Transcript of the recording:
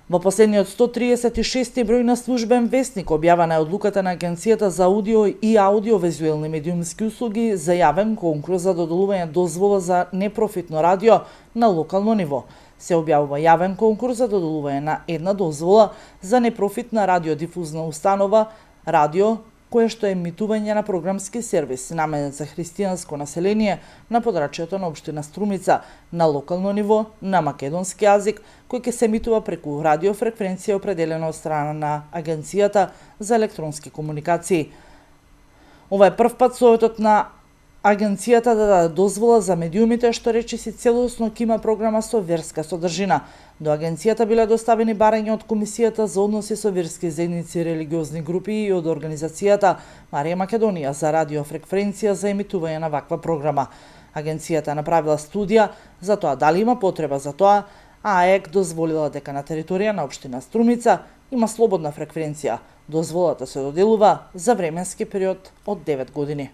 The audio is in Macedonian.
Во последниот 136 број на службен весник објавена е одлуката на Агенцијата за аудио и аудиовизуелни медиумски услуги за јавен конкурс за доделување дозвола за непрофитно радио на локално ниво. Се објавува јавен конкурс за доделување на една дозвола за непрофитна радиодифузна установа радио кое што е емитување на програмски сервис наменет за христијанско население на подрачјето на општина Струмица на локално ниво на македонски јазик, кој ќе се емитува преку радиофреквенција определена од страна на Агенцијата за електронски комуникации. Ова е прв пат Советот на Агенцијата да даде дозвола за медиумите што речиси целосно ќе има програма со верска содржина. До Агенцијата биле доставени барања од Комисијата за односи со верски заедници и религиозни групи и од Организацијата Марија Македонија за радиофреквенција за емитување на ваква програма. Агенцијата направила студија за тоа дали има потреба за тоа, а АЕК дозволила дека на територија на општина Струмица има слободна фреквенција. Дозволата се доделува за временски период од 9 години.